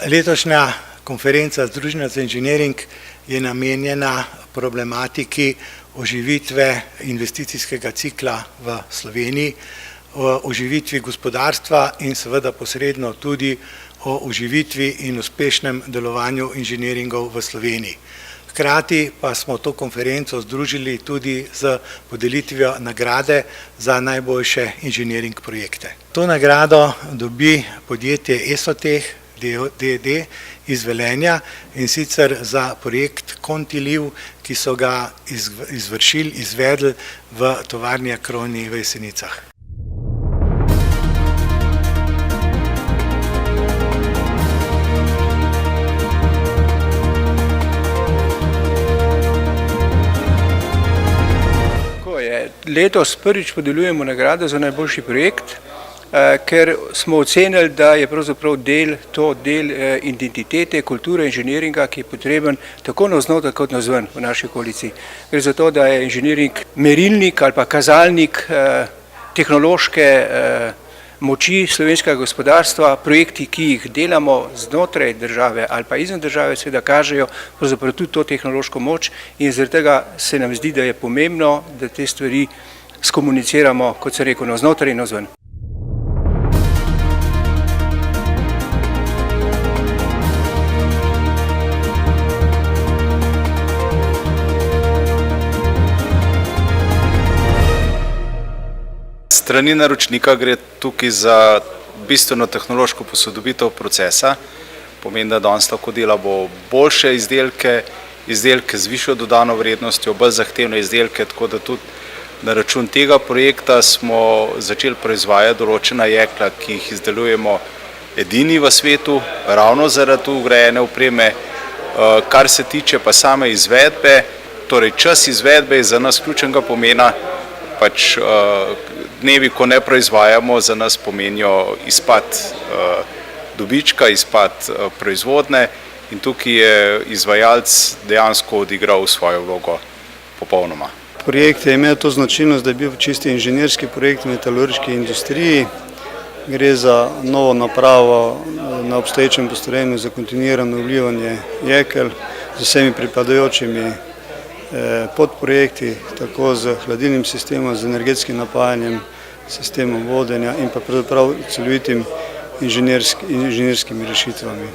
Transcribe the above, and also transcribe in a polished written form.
Letošnja konferenca Združenja za inženiring je namenjena problematiki oživitve investicijskega cikla v Sloveniji, o oživitvi gospodarstva in seveda posredno tudi o oživitvi in uspešnem delovanju inženiringov v Sloveniji. Hkrati pa smo to konferenco združili tudi z podelitvijo nagrade za najboljše inženiring projekte. To nagrado dobi podjetje Esoteh d.d. iz Velenja, in sicer za projekt Contiliv, ki so ga izvedli v tovarni Acroni v Jesenicah. Letos prvič podeljujemo nagrado za najboljši projekt, ker smo ocenili, da je pravzaprav to del identitete, kulture inženiringa, ki je potreben tako navznoter kot navzven v naši okolici. Gre za to, da je inženiring merilnik ali pa kazalnik tehnološke moči slovenskega gospodarstva. Projekti, ki jih delamo znotraj države ali pa izven države, seveda kažejo pravzaprav tudi to tehnološko moč, in zaradi tega se nam zdi, da je pomembno, da te stvari skomuniciramo, kot sem rekel, navznoter in navzven. Strani naročnika gre tukaj za bistveno tehnološko posodobitev procesa. Pomeni, da danes lahko delamo boljše izdelke z višjo dodano vrednostjo, bolj zahtevne izdelke, tako da tudi na račun tega projekta smo začeli proizvajati določena jekla, ki jih izdelujemo edini v svetu, ravno zaradi vgrajene opreme. Kar se tiče pa same izvedbe, torej čas izvedbe je za nas ključnega pomena. Dnevi, ko ne proizvajamo, za nas pomenijo izpad dobička, izpad proizvodne, in tukaj je izvajalec dejansko odigral svojo vlogo popolnoma. Projekt je imel to značilnost, da je bil čisti inženirski projekt v metalurški industriji. Gre za novo napravo na obstoječem postrojenju za kontinuirano vlivanje jekel z vsemi pripadajočimi podprojekti, tako z hladilnim sistemom, z energetskim napajanjem, sistemom vodenja in pa pravzaprav celovitim inženirskimi rešitvami.